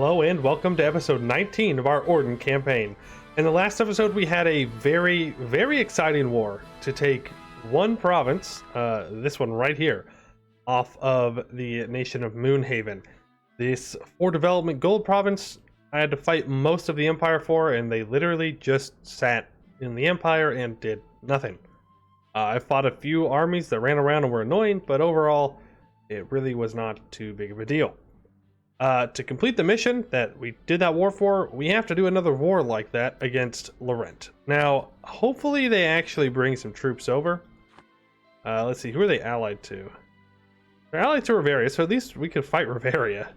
Hello and welcome to episode 19 of our Eordand campaign. In the last episode we had a very exciting war to take one province, this one right here, off of the nation of Moonhaven. This for development gold province I had to fight most of the empire for, and they literally just sat in the empire and did nothing. I fought a few armies that ran around and were annoying, but overall it really was not too big of a deal. To complete the mission that we did that war for, we have to do another war like that against Lorent. Now, hopefully they actually bring some troops over. Let's see, who are they allied to? They're allied to Riveria, so at least we could fight Riveria.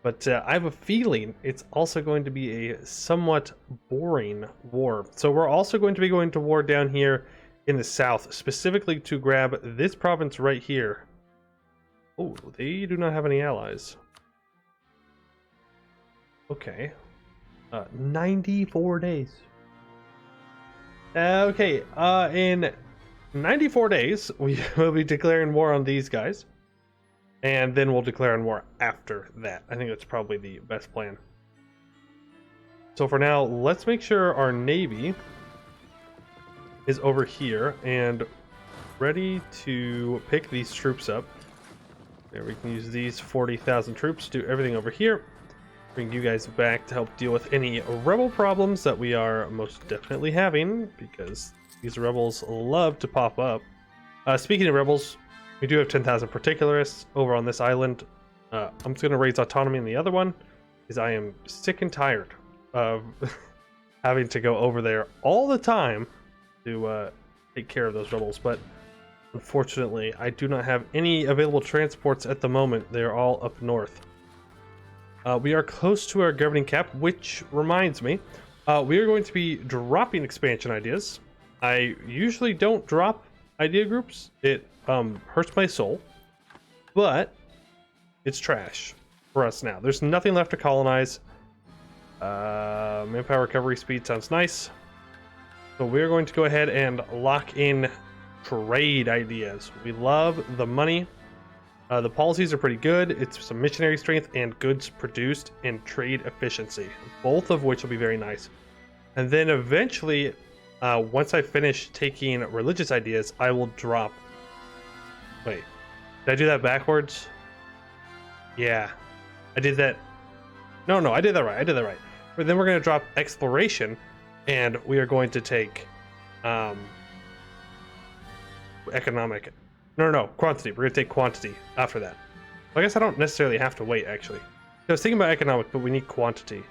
But I have a feeling it's also going to be a somewhat boring war. So we're also going to be going to war down here in the south, specifically to grab this province right here. Oh, they do not have any allies. Okay. 94 days. Okay, in 94 days, we will be declaring war on these guys. And then we'll declare on war after that. I think that's probably the best plan. So for now, let's make sure our navy is over here and ready to pick these troops up. There, we can use these 40,000 troops to do everything over here. Bring you guys back to help deal with any rebel problems that we are most definitely having, because these rebels love to pop up. Speaking of rebels, we do have 10,000 particularists over on this island. I'm just going to raise autonomy in the other one, because I am sick and tired of having to go over there all the time to take care of those rebels. But unfortunately, I do not have any available transports at the moment. They're all up north. We are close to our governing cap, which reminds me, we are going to be dropping expansion ideas. I usually don't drop idea groups. It hurts my soul, but it's trash for us now. There's nothing left to colonize. Manpower recovery speed sounds nice. So we're going to go ahead and lock in trade ideas. We love the money. The policies are pretty good. It's some missionary strength and goods produced and trade efficiency, both of which will be very nice. And then eventually, once I finish taking religious ideas, I will drop. Wait, did I do that backwards? Yeah, I did that. No, I did that right. But then we're going to drop exploration, and we are going to take economic. No, quantity. We're going to take quantity after that. I guess I don't necessarily have to wait, actually. I was thinking about economic, but we need quantity.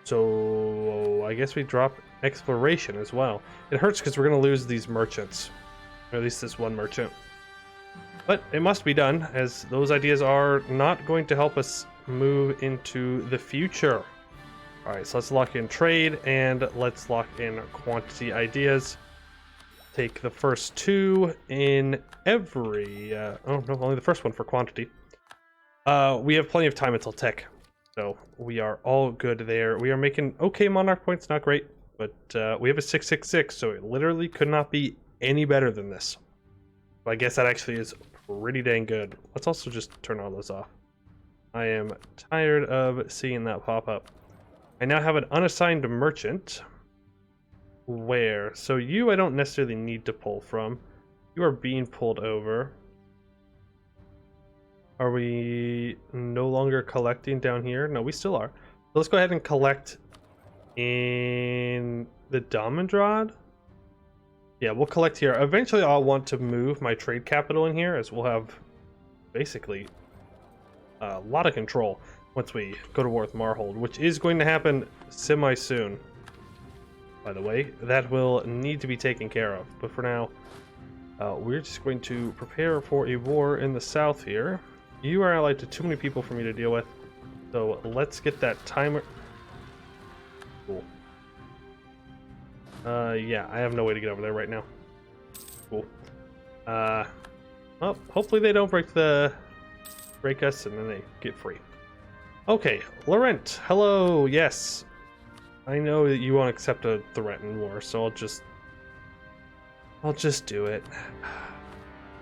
So I guess we drop exploration as well. It hurts because we're going to lose these merchants. Or at least this one merchant. But it must be done, as those ideas are not going to help us move into the future. Alright, so let's lock in trade, and let's lock in quantity ideas. Take the first two in every oh no, only the first one for quantity. We have plenty of time until tech, so we are all good there. We are making okay monarch points, not great, but we have a 666, so it literally could not be any better than this. But I guess that actually is pretty dang good. Let's also just turn all those off. I am tired of seeing that pop up. I now have an unassigned merchant. Where? So you I don't necessarily need to pull from. You are being pulled over. Are we no longer collecting down here? No, we still are. So let's go ahead and collect in the Damandrad. Yeah, we'll collect here. Eventually I'll want to move my trade capital in here, as we'll have basically a lot of control once we go to war with Marhold, which is going to happen semi-soon. By the way, that will need to be taken care of. But for now, we're just going to prepare for a war in the south here. You are allied to too many people for me to deal with. So let's get that timer. Cool. Yeah, I have no way to get over there right now. Cool. Well, hopefully they don't break us and then they get free. Okay, Lorent, hello, yes. I know that you won't accept a threat in war, so I'll just do it.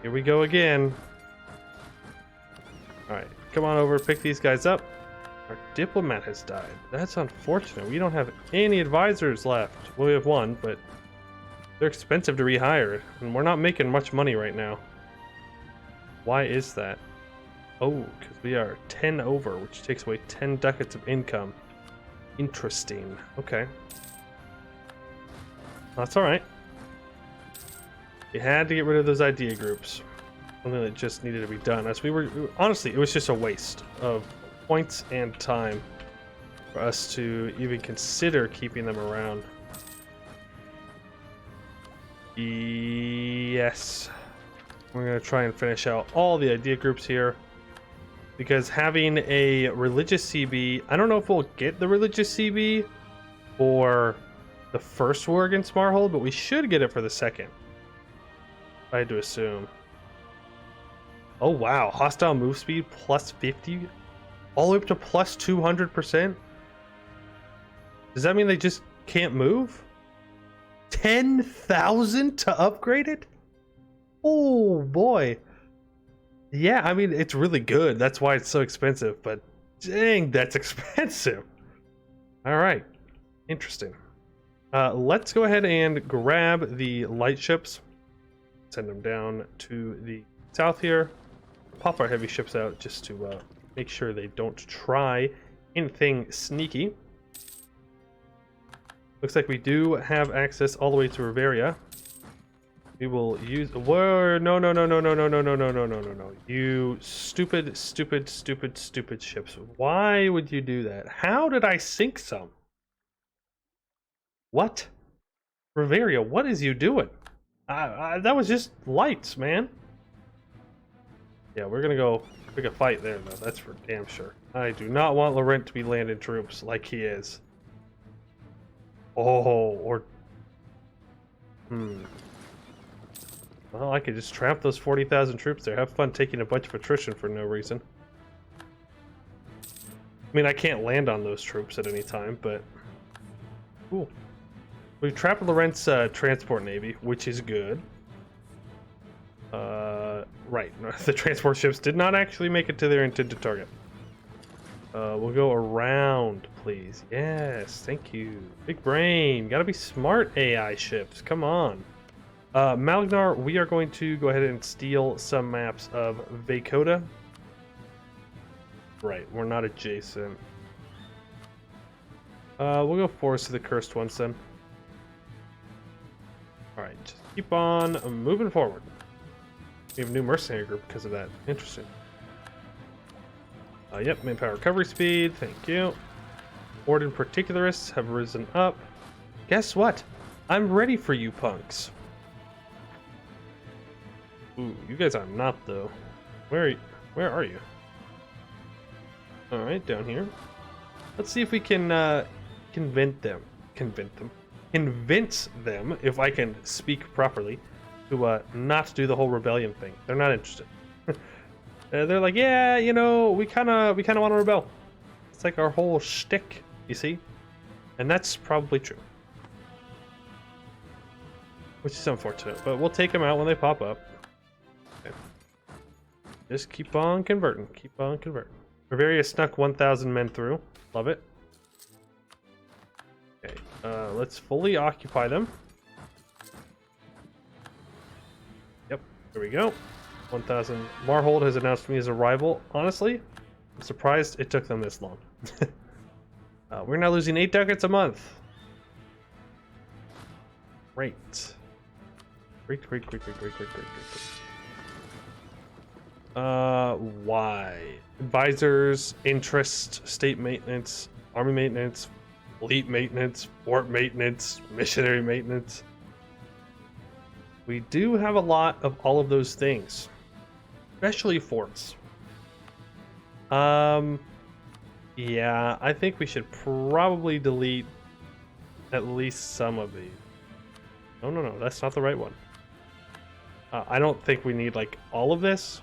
Here we go again. Alright, come on over, pick these guys up. Our diplomat has died. That's unfortunate. We don't have any advisors left. Well, we have one, but they're expensive to rehire, and we're not making much money right now. Why is that? Oh, because we are 10 over, which takes away 10 ducats of income. Interesting. Okay. That's alright. We had to get rid of those idea groups. Something that just needed to be done. As we were, honestly, it was just a waste of points and time for us to even consider keeping them around. Yes. We're going to try and finish out all the idea groups here. Because having a religious CB, I don't know if we'll get the religious CB for the first war against Marhold, but we should get it for the second. I had to assume. Oh wow, hostile move speed plus 50, all the way up to plus 200%. Does that mean they just can't move? 10,000 to upgrade it? Oh boy. Yeah, I mean, it's really good. That's why it's so expensive, but dang, that's expensive. All right, interesting. Let's go ahead and grab the light ships. Send them down to the south here. Pop our heavy ships out just to make sure they don't try anything sneaky. Looks like we do have access all the way to Riveria. We will use. Whoa! No! No! No! No! No! No! No! No! No! No! No! No! No! You stupid, stupid, stupid, stupid ships! Why would you do that? How did I sink some? What? Riveria, what is you doing? That was just lights, man. Yeah, we're gonna go pick a fight there, though. That's for damn sure. I do not want Laurent to be landing troops like he is. Oh, or... Well, I could just trap those 40,000 troops there. Have fun taking a bunch of attrition for no reason. I mean, I can't land on those troops at any time, but... Cool. We've trapped Laurent's transport navy, which is good. Right. The transport ships did not actually make it to their intended target. We'll go around, please. Yes, thank you. Big brain. Gotta be smart, AI ships. Come on. Malgnar, we are going to go ahead and steal some maps of Vakota. Right, we're not adjacent. We'll go Forest of the Cursed Ones then. Alright, just keep on moving forward. We have a new mercenary group because of that. Interesting. Yep, manpower recovery speed, thank you. Eordand particularists have risen up. Guess what? I'm ready for you punks. Ooh, you guys are not though. Where are you? Alright, down here. Let's see if we can convince them, if I can speak properly, to not do the whole rebellion thing. They're not interested. They're like, yeah, you know, we kind of want to rebel. It's like our whole shtick, you see? And that's probably true. Which is unfortunate, but we'll take them out when they pop up. Okay. Just keep on converting. Keep on converting. Riveria snuck 1,000 men through. Love it. Okay, let's fully occupy them. Yep, there we go. 1,000. Marhold has announced me as a rival. Honestly, I'm surprised it took them this long. We're now losing 8 ducats a month. Great. Great. Why? Advisors, interest, state maintenance, army maintenance, fleet maintenance, fort maintenance, missionary maintenance. We do have a lot of all of those things, especially forts. Yeah, I think we should probably delete at least some of these. No, that's not the right one. I don't think we need like all of this.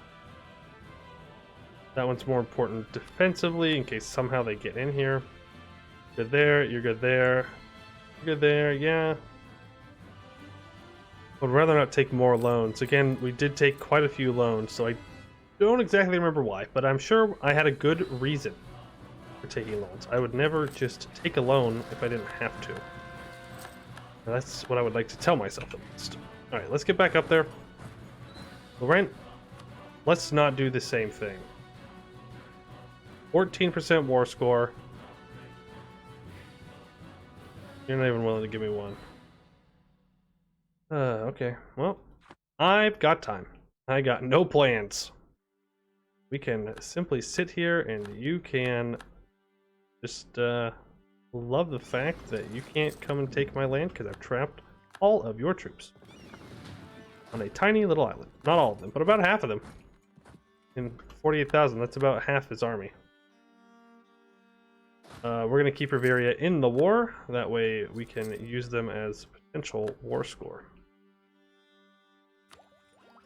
That one's more important defensively in case somehow they get in here. Good there, you're good there. You're good there, yeah. I'd rather not take more loans. Again, we did take quite a few loans, so I don't exactly remember why, but I'm sure I had a good reason. for taking loans. I would never just take a loan if I didn't have to. Now, that's what I would like to tell myself at least. Alright, let's get back up there. Laurent, let's not do the same thing. 14% war score. You're not even willing to give me one. Okay. Well, I've got time. I got no plans. We can simply sit here and you can just love the fact that you can't come and take my land because I've trapped all of your troops on a tiny little island. Not all of them, but about half of them. In 48,000, that's about half his army. We're going to keep Riveria in the war. That way we can use them as potential war score.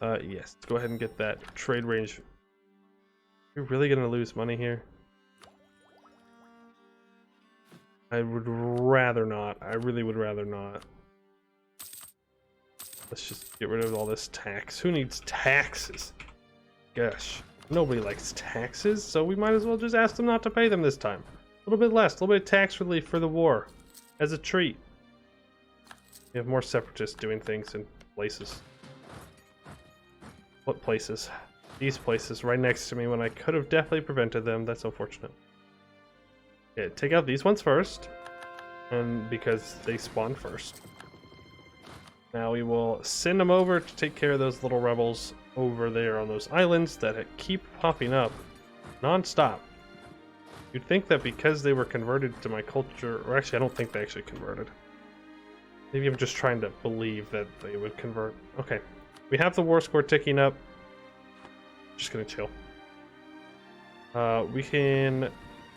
Yes, let's go ahead and get that trade range. You're really going to lose money here? I would rather not. I really would rather not. Let's just get rid of all this tax. Who needs taxes? Gosh, nobody likes taxes, so we might as well just ask them not to pay them this time. A little bit less, a little bit of tax relief for the war, as a treat. We have more separatists doing things in places. What places? These places right next to me when I could have definitely prevented them. That's unfortunate. Okay, take out these ones first, and because they spawned first. Now we will send them over to take care of those little rebels over there on those islands that keep popping up non-stop. You'd think that because they were converted to my culture, or actually I don't think they actually converted. Maybe I'm just trying to believe that they would convert. Okay, we have the war score ticking up. Just gonna chill. We can,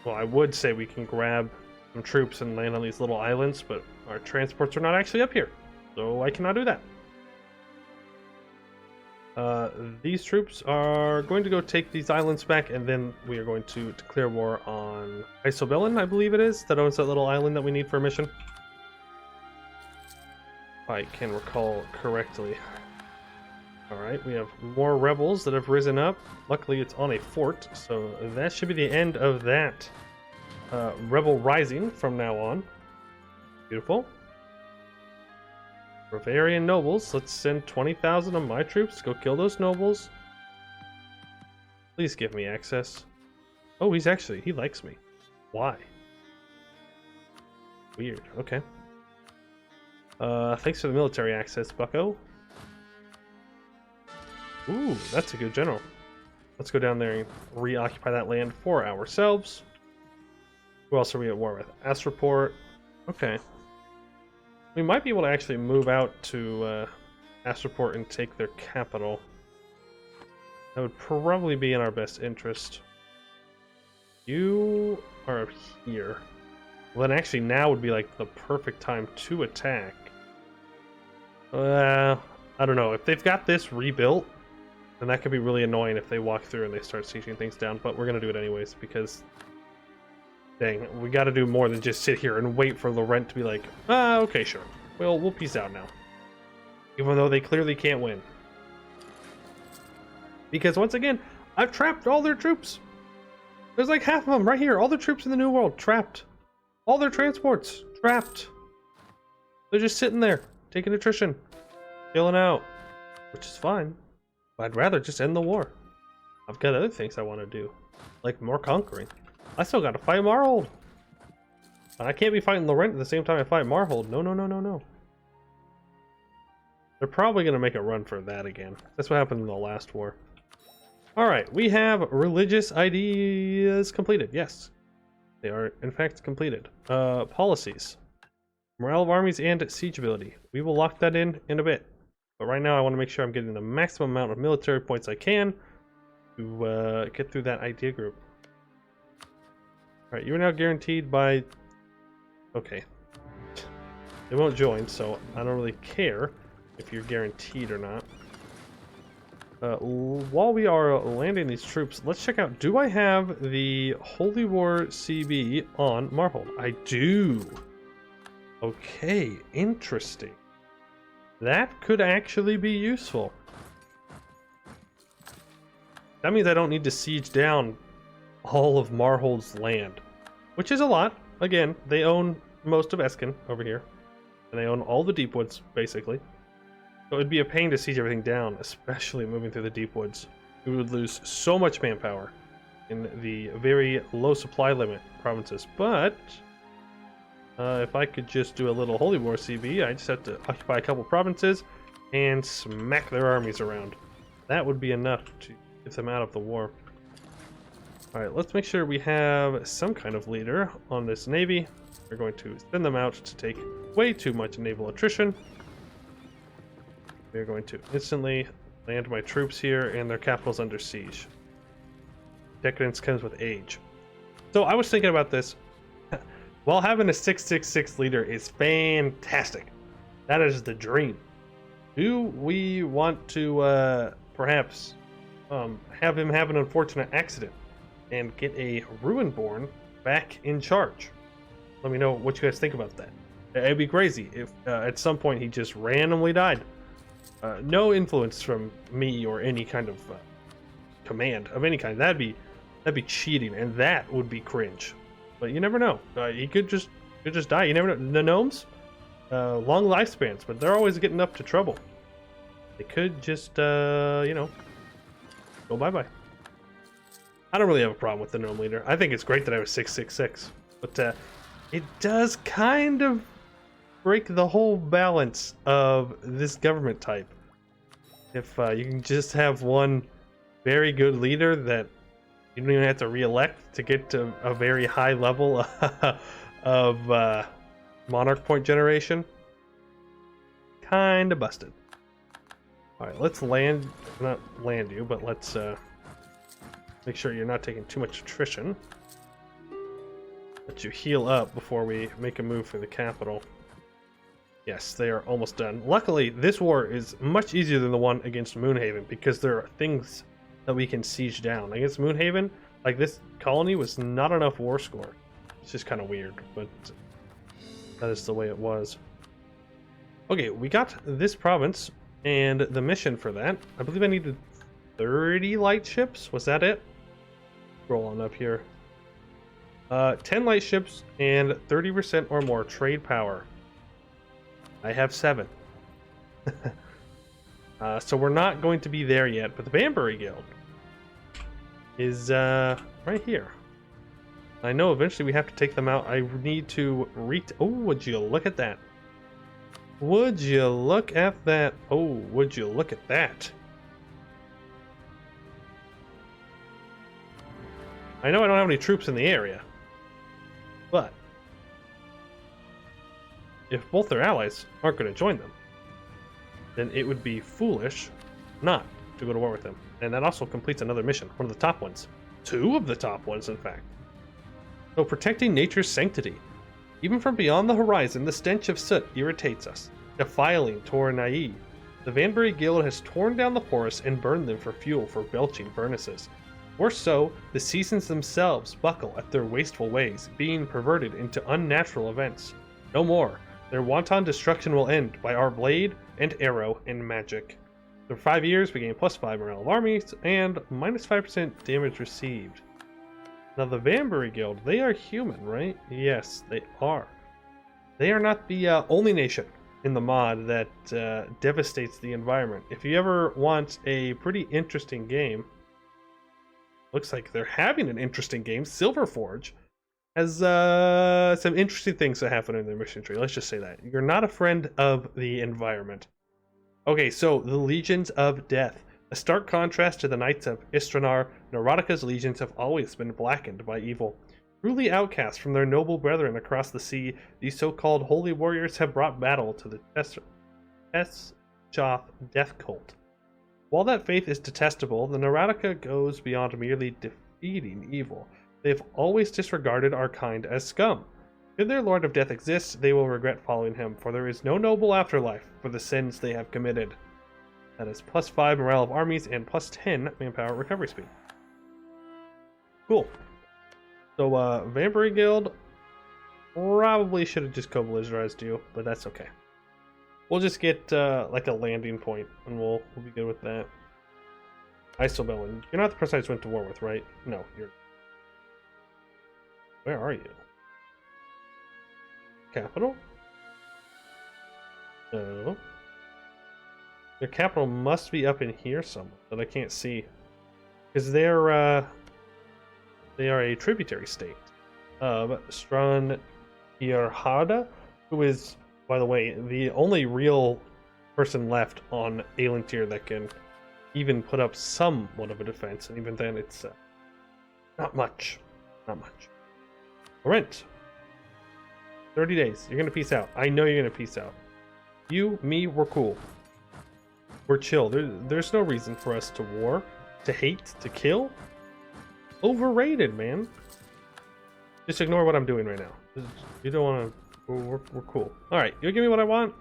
well, I would say we can grab some troops and land on these little islands, but our transports are not actually up here, so I cannot do that. These troops are going to go take these islands back, and then we are going to declare war on Isobelin, I believe it is, that owns that little island that we need for a mission. If I can recall correctly. Alright, we have more rebels that have risen up. Luckily, it's on a fort, so that should be the end of that rebel rising from now on. Beautiful. Bavarian nobles, let's send 20,000 of my troops to go kill those nobles. Please give me access. Oh, he likes me. Why? Weird, okay. Thanks for the military access, bucko. Ooh, that's a good general. Let's go down there and reoccupy that land for ourselves. Who else are we at war with? Asraport. Okay. We might be able to actually move out to Asraport and take their capital. That would probably be in our best interest. You are up here. Well, then actually now would be like the perfect time to attack. I don't know. If they've got this rebuilt, then that could be really annoying if they walk through and they start sieging things down. But we're going to do it anyways because, dang, we got to do more than just sit here and wait for Laurent to be like, okay, sure. Well, we'll peace out now. Even though they clearly can't win. Because once again, I've trapped all their troops. There's like half of them right here. All the troops in the New World, trapped. All their transports, trapped. They're just sitting there, taking attrition, chilling out, which is fine. But I'd rather just end the war. I've got other things I want to do, like more conquering. I still got to fight Marhold. And I can't be fighting Laurent at the same time I fight Marhold. No, no, no, no, no. They're probably going to make a run for that again. That's what happened in the last war. Alright, we have religious ideas completed. Yes, they are in fact completed. Policies. Morale of armies and siege ability. We will lock that in a bit. But right now I want to make sure I'm getting the maximum amount of military points I can to get through that idea group. Alright, you are now guaranteed by... Okay. They won't join, so I don't really care if you're guaranteed or not. While we are landing these troops, let's check out, do I have the Holy War CB on Marhold? I do. Okay, interesting. That could actually be useful. That means I don't need to siege down all of Marhold's land. which is a lot. Again, they own most of Eskin over here, and they own all the deep woods, basically. So it'd be a pain to siege everything down, especially moving through the deep woods. We would lose so much manpower in the very low supply limit provinces. But if I could just do a little Holy War CB, I just have to occupy a couple provinces and smack their armies around. That would be enough to get them out of the war. Alright, let's make sure we have some kind of leader on this navy. We're going to send them out to take way too much naval attrition. We're going to instantly land my troops here, and their capital's under siege. Decadence comes with age. So I was thinking about this. While having a 666 leader is fantastic, that is the dream. Do we want to perhaps have him have an unfortunate accident and get a ruinborn back in charge? Let me know what you guys think about that. It'd be crazy if at some point he just randomly died. No influence from me or any kind of command of any kind. That'd be cheating, and that would be cringe. But you never know. He could just die. You never know. The gnomes, long lifespans, but they're always getting up to trouble. They could just, you know, go bye-bye. I don't really have a problem with the gnome leader. I think it's great that I was 666, but it does kind of break the whole balance of this government type. If you can just have one very good leader that you don't even have to re-elect to get to a very high level of monarch point generation, kind of busted. All right, let's not land you, but let's make sure you're not taking too much attrition. Let you heal up before we make a move for the capital. Yes, they are almost done. Luckily, this war is much easier than the one against Moonhaven because there are things that we can siege down. Against Moonhaven, like this colony was not enough war score. It's just kind of weird, but that is the way it was. Okay, we got this province and the mission for that. I believe I needed 30 light ships. Was that it? Roll on up here. 10 light ships and 30% or more trade power. I have 7. So we're not going to be there yet, but the Banbury Guild is right here. I know eventually we have to take them out. I need to oh, would you look at that? Would you look at that? Oh, would you look at that? I know I don't have any troops in the area, but if both their allies aren't going to join them, then it would be foolish not to go to war with them. And that also completes another mission, one of the top ones. 2 of the top ones, in fact. So, protecting nature's sanctity. Even from beyond the horizon, the stench of soot irritates us, defiling Tournai. The Banbury Guild has torn down the forests and burned them for fuel for belching furnaces. Worse so, the seasons themselves buckle at their wasteful ways, being perverted into unnatural events. No more. Their wanton destruction will end by our blade and arrow and magic. For 5 years, we gain +5 morale of armies and -5% damage received. Now, the Banbury Guild, they are human, right? Yes, they are. They are not the only nation in the mod that devastates the environment. If you ever want a pretty interesting game, looks like they're having an interesting game. Silverforge has some interesting things that happen in their mission tree. Let's just say that. You're not a friend of the environment. Okay, so the Legions of Death. A stark contrast to the Knights of Istranar, Neurotica's legions have always been blackened by evil. Truly outcast from their noble brethren across the sea, these so-called holy warriors have brought battle to the Teschoth death cult. While that faith is detestable, the Neurotica goes beyond merely defeating evil. They have always disregarded our kind as scum. Should their Lord of Death exist, they will regret following him, for there is no noble afterlife for the sins they have committed. That is +5 morale of armies and +10 manpower recovery speed. Cool. So, Banbury Guild probably should have just co-belligerized you, but that's okay. We'll just get like a landing point, and we'll be good with that. Isobelin, you're not the person I just went to war with, right? No, you're. Where are you? capital? No. Their capital must be up in here somewhere that I can't see. Because they are a tributary state of Eordand, who is, by the way, the only real person left on Eordand that can even put up somewhat of a defense, and even then it's not much. Not much. Laurent. 30 days. You're gonna peace out. I know you're gonna peace out. You, me, we're cool. We're chill. There's no reason for us to war, to hate, to kill. Overrated, man. Just ignore what I'm doing right now. You don't want to. We're cool. All right, you give me what I want.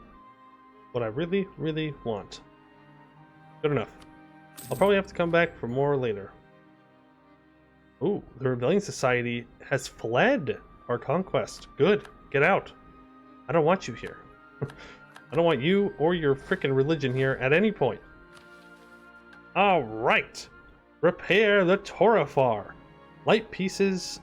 What I really, really want. Good enough. I'll probably have to come back for more later. Ooh, the Rebellion Society has fled our conquest. Good. Get out. I don't want you here. I don't want you or your freaking religion here at any point. All right. Repair the Torafar. Light pierces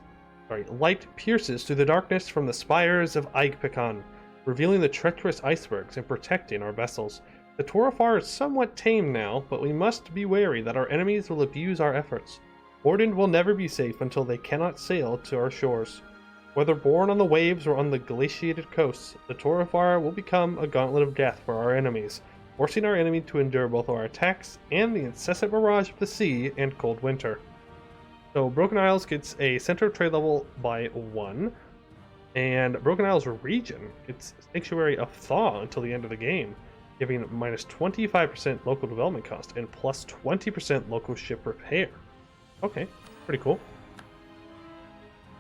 through the darkness from the spires of Igpican, revealing the treacherous icebergs and protecting our vessels. The Torafar is somewhat tame now, but we must be wary that our enemies will abuse our efforts. Eordand will never be safe until they cannot sail to our shores. Whether born on the waves or on the glaciated coasts, the Torafar will become a gauntlet of death for our enemies, forcing our enemy to endure both our attacks and the incessant barrage of the sea and cold winter. So Broken Isles gets a center of trade level by 1, and Broken Isles region gets Sanctuary of Thaw until the end of the game, giving minus 25% local development cost and plus 20% local ship repair. Okay, pretty cool.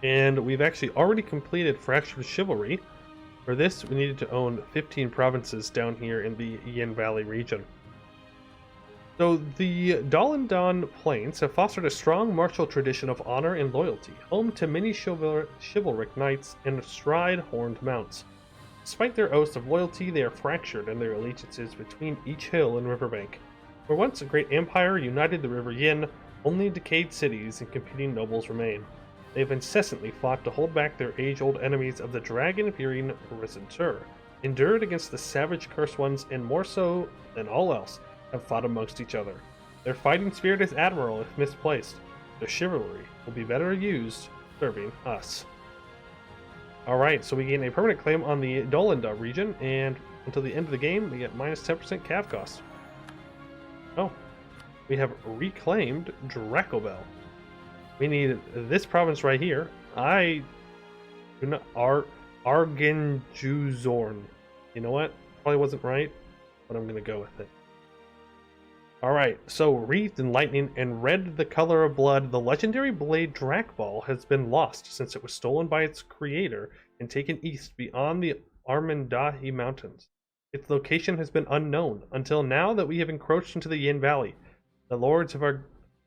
And we've actually already completed Fractured Chivalry. For this, we needed to own 15 provinces down here in the Yin Valley region. So the Eordand Plains have fostered a strong martial tradition of honor and loyalty, home to many chivalric knights and stride-horned mounts. Despite their oaths of loyalty, they are fractured in their allegiances between each hill and riverbank. Where once a great empire united the River Yin, only decayed cities and competing nobles remain. They have incessantly fought to hold back their age-old enemies of the dragon-fearing Resentur, endured against the savage Cursed Ones, and more so than all else, have fought amongst each other. Their fighting spirit is admirable if misplaced. Their chivalry will be better used serving us. Alright, so we gain a permanent claim on the Eordand region, and until the end of the game, we get minus 10% cav cost. Oh, we have reclaimed Dracobel. We need this province right here. I do not Argenjuzorn. You know what? Probably wasn't right, but I'm gonna go with it. Alright, so wreathed in lightning and red the color of blood, the legendary blade Drakball has been lost since it was stolen by its creator and taken east beyond the Armendahi Mountains. Its location has been unknown until now that we have encroached into the Yin Valley. The lords of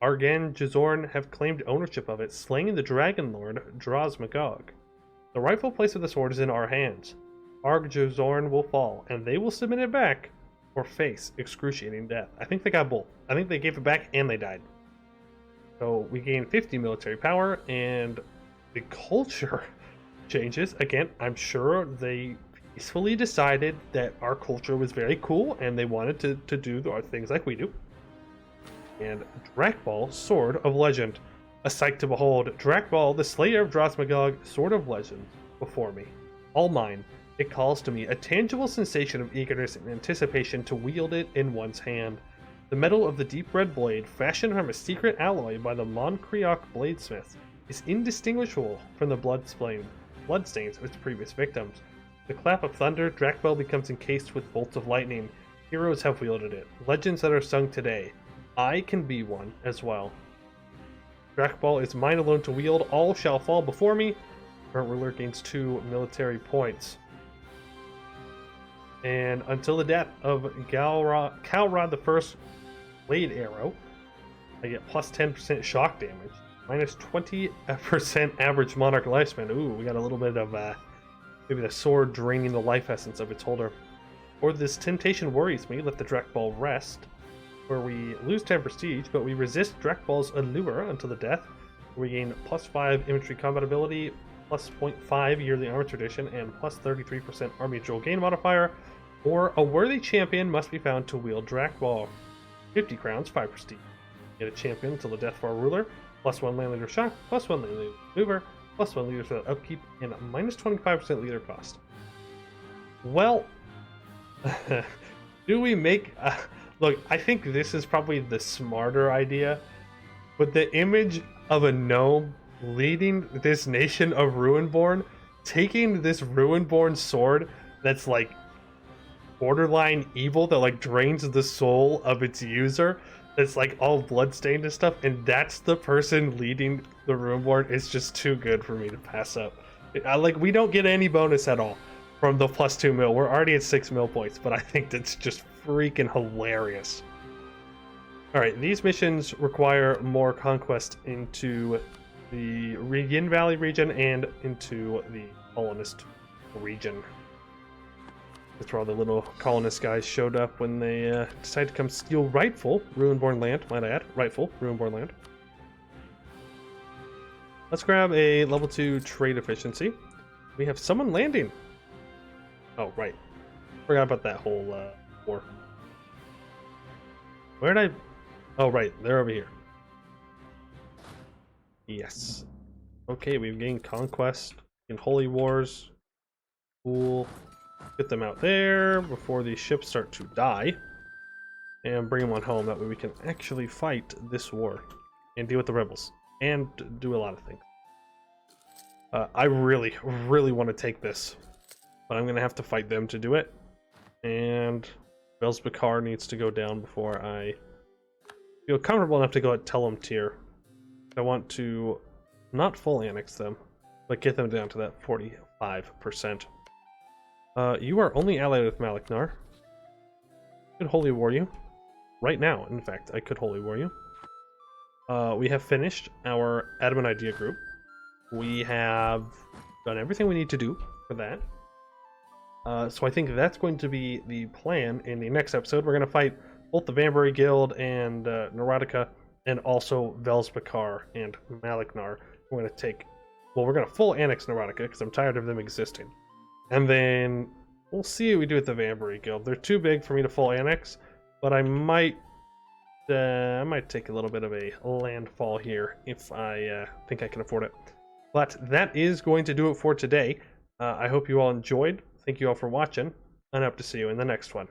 Argenjuzorn have claimed ownership of it, slaying the dragon lord Drazmagog. The rightful place of the sword is in our hands. Argenjuzorn will fall, and they will submit it back or face excruciating death. I think they got both. I think they gave it back and they died. So we gain 50 military power, and the culture changes. Again, I'm sure they peacefully decided that our culture was very cool and they wanted to do things like we do. And Drakball, Sword of Legend. A sight to behold. Drakball, the slayer of Drazmagog, Sword of Legend, before me. All mine. It calls to me a tangible sensation of eagerness and anticipation to wield it in one's hand. The metal of the deep red blade, fashioned from a secret alloy by the Moncreoc bladesmith, is indistinguishable from the bloodstains of its previous victims. The clap of thunder, Drakbell becomes encased with bolts of lightning. Heroes have wielded it. Legends that are sung today. I can be one as well. Drakball is mine alone to wield. All shall fall before me. Current ruler gains 2 military points. And until the death of Calrod the First Blade Arrow, I get plus 10% shock damage, minus 20% average monarch lifespan. Ooh, we got a little bit of maybe the sword draining the life essence of its holder. Or this temptation worries me. Let the Drakball rest, where we lose 10 prestige, but we resist Drakball's allure until the death. We gain plus 5 infantry combat ability, plus 0.5 yearly armor tradition, and plus 33% army dual gain modifier, or a worthy champion must be found to wield Drakball. 50 crowns, 5 prestige. Get a champion until the death of our ruler, plus 1 land leader shock, plus 1 land leader maneuver, plus 1 leader without upkeep, and a minus 25% leader cost. Well, do we make... look, I think this is probably the smarter idea, but the image of a gnome leading this nation of Ruinborn, taking this Ruinborn sword that's like borderline evil, that like drains the soul of its user, that's like all bloodstained and stuff, and that's the person leading the Ruinborn, is just too good for me to pass up. Like, we don't get any bonus at all from the plus 2 mil. We're already at 6 mil points, but I think that's just freaking hilarious. Alright, these missions require more conquest into the Yin Valley region and into the colonist region. That's where all the little colonist guys showed up when they decided to come steal rightful Ruinborn land, might I add. Rightful Ruinborn land. Let's grab a level 2 trade efficiency. We have someone landing. Oh, right. Forgot about that whole war. Where did I... Oh, right. They're over here. Yes. Okay, we've gained conquest in Holy Wars. Cool. Get them out there before these ships start to die. And bring them on home. That way we can actually fight this war. And deal with the rebels. And do a lot of things. I really, really want to take this. But I'm going to have to fight them to do it. And Velsbakar needs to go down before I feel comfortable enough to go at Tellum tier. I want to not full annex them, but get them down to that 45%. You are only allied with Maliknar. I could Holy War you. Right now, in fact, I could Holy War you. We have finished our admin idea group. We have done everything we need to do for that. So I think that's going to be the plan in the next episode. We're going to fight both the Vanbury Guild and Neurotica, and also Velsbakar and Maliknar. We're going to take... Well, we're going to full annex Neurotica, because I'm tired of them existing. And then we'll see what we do with the Vanbury Guild. They're too big for me to full annex, but I might take a little bit of a landfall here if I think I can afford it. But that is going to do it for today. I hope you all enjoyed. Thank you all for watching, and I hope to see you in the next one.